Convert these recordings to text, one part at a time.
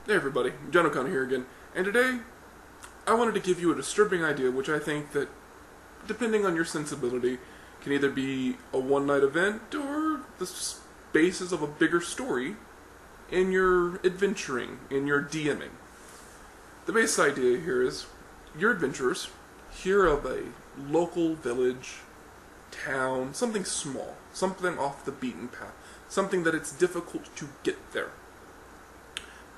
Hey everybody, John O'Connor here again, and today I wanted to give you a disturbing idea which I think that, depending on your sensibility, can either be a one-night event or the basis of a bigger story in your adventuring, in your DMing. The base idea here is, your adventurers hear of a local village, town, something small, something off the beaten path, something that it's difficult to get there.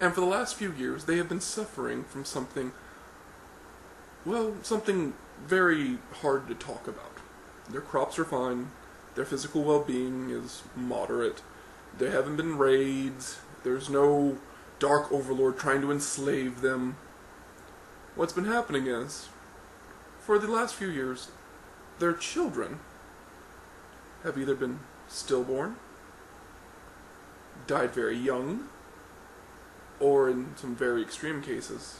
And for the last few years, they have been suffering from something very hard to talk about. Their crops are fine, their physical well-being is moderate, there haven't been raids, there's no dark overlord trying to enslave them. What's been happening is, for the last few years, their children have either been stillborn, died very young, or in some very extreme cases,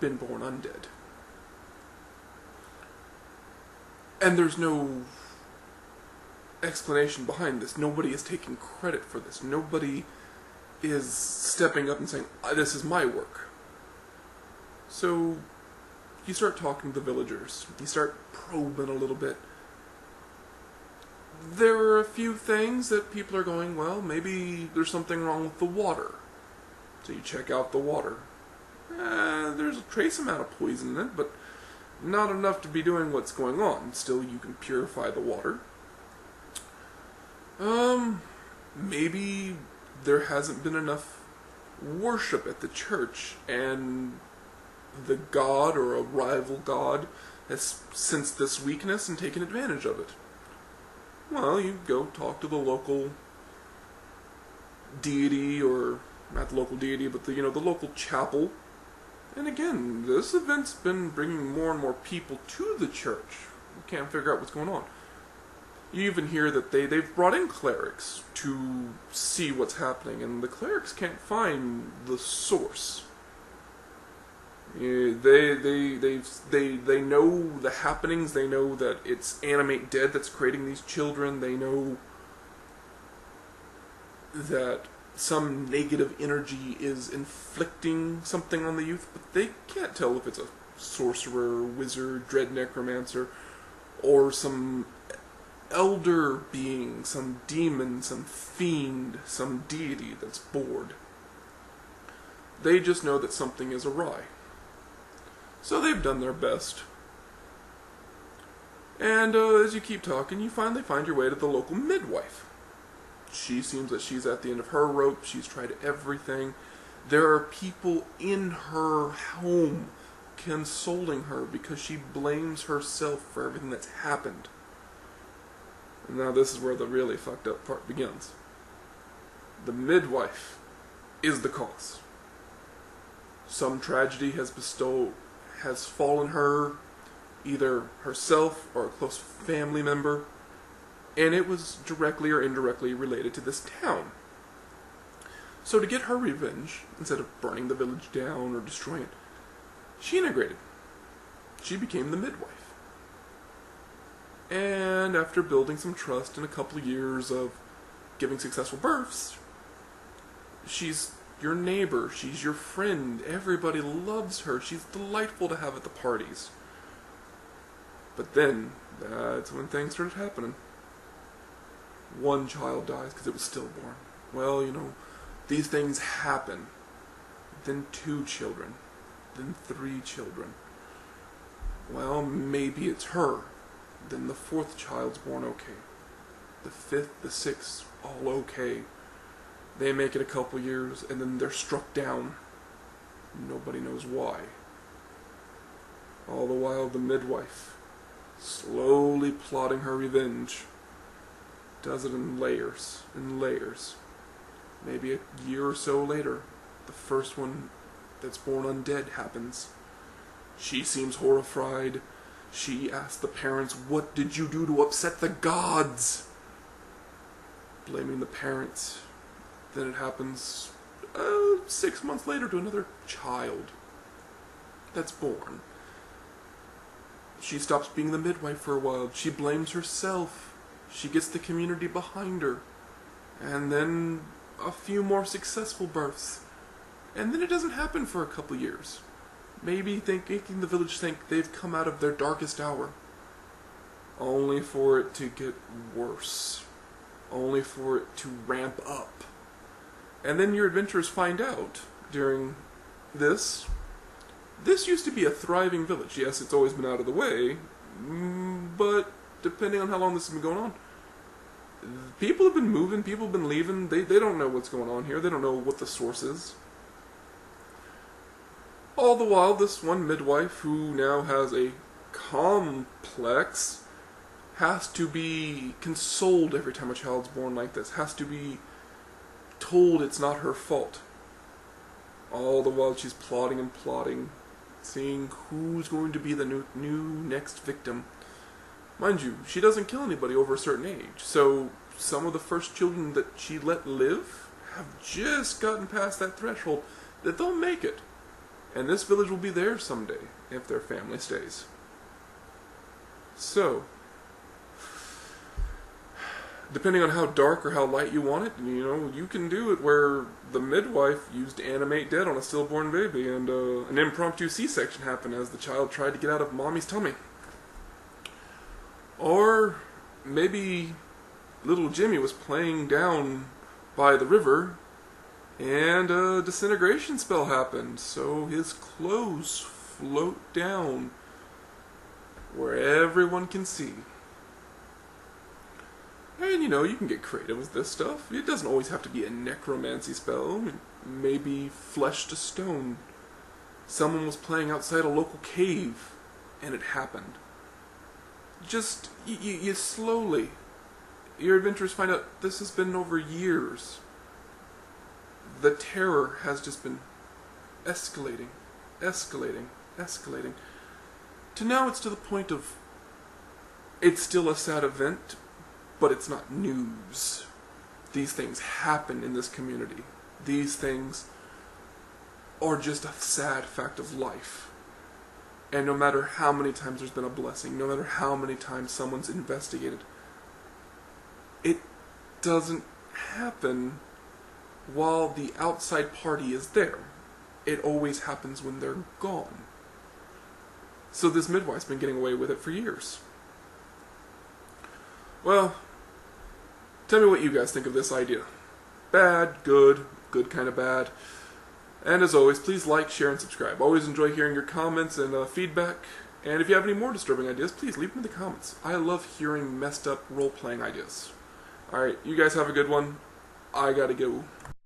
been born undead. And there's no explanation behind this. Nobody is taking credit for this. Nobody is stepping up and saying, this is my work. So, you start talking to the villagers. You start probing a little bit. There are a few things that people are going, well, maybe there's something wrong with the water. So you check out the water. There's a trace amount of poison in it, but not enough to be doing what's going on. Still, you can purify the water. Maybe there hasn't been enough worship at the church, and the god or a rival god has sensed this weakness and taken advantage of it. Well, you go talk to the local deity, or not the local deity, but the local chapel. And again, this event's been bringing more and more people to the church. You can't figure out what's going on. You even hear that they've brought in clerics to see what's happening, and the clerics can't find the source. They know the happenings. They know that it's Animate Dead that's creating these children. They know that some negative energy is inflicting something on the youth, but they can't tell if it's a sorcerer, wizard, dread necromancer, or some elder being, some demon, some fiend, some deity that's bored. They just know that something is awry. So they've done their best. And as you keep talking, you finally find your way to the local midwife. She seems that she's at the end of her rope. She's tried everything. There are people in her home consoling her because she blames herself for everything that's happened. And now this is where the really fucked up part begins. The midwife is the cause. Some tragedy has fallen her, either herself or a close family member, and it was directly or indirectly related to this town. So to get her revenge, instead of burning the village down or destroying it, she integrated. She became the midwife. And after building some trust in a couple of years of giving successful births, she's your neighbor, she's your friend, everybody loves her, she's delightful to have at the parties. But then, that's when things started happening. One child dies because it was stillborn. Well, these things happen. Then 2 children. Then 3 children. Well, maybe it's her. Then the 4th child's born okay. The 5th, the 6th, all okay. They make it a couple years, and then they're struck down. Nobody knows why. All the while, the midwife, slowly plotting her revenge, does it in layers and layers. Maybe a year or so later, the first one that's born undead happens. She seems horrified. She asks the parents, "What did you do to upset the gods?" Blaming the parents. Then it happens 6 months later to another child that's born. She stops being the midwife for a while. She blames herself. She gets the community behind her. And then a few more successful births. And then it doesn't happen for a couple years. Maybe making the village think they've come out of their darkest hour. Only for it to get worse. Only for it to ramp up. And then your adventurers find out during this used to be a thriving village. Yes, it's always been out of the way, but depending on how long this has been going on, people have been moving, people have been leaving, they don't know what's going on here, they don't know what the source is. All the while, this one midwife, who now has a complex, has to be consoled every time a child's born like this, has to be told it's not her fault. All the while she's plotting and plotting, seeing who's going to be the new next victim. Mind you, she doesn't kill anybody over a certain age, so some of the first children that she let live have just gotten past that threshold that they'll make it. And this village will be theirs someday, if their family stays. So, depending on how dark or how light you want it, you can do it where the midwife used to animate dead on a stillborn baby, and an impromptu C-section happened as the child tried to get out of mommy's tummy. Or maybe little Jimmy was playing down by the river, and a disintegration spell happened, so his clothes float down where everyone can see. And you can get creative with this stuff. It doesn't always have to be a necromancy spell. Maybe flesh to stone. Someone was playing outside a local cave, and it happened. Just, you slowly, your adventurers find out this has been over years. The terror has just been escalating, escalating, escalating. To now it's to the point of, it's still a sad event, but it's not news. These things happen in this community. These things are just a sad fact of life. And no matter how many times there's been a blessing, no matter how many times someone's investigated, it doesn't happen while the outside party is there. It always happens when they're gone. So this midwife's been getting away with it for years. Well, tell me what you guys think of this idea. Bad, good kind of bad. And as always, please like, share, and subscribe. Always enjoy hearing your comments and feedback. And if you have any more disturbing ideas, please leave them in the comments. I love hearing messed up role-playing ideas. Alright, you guys have a good one. I gotta go.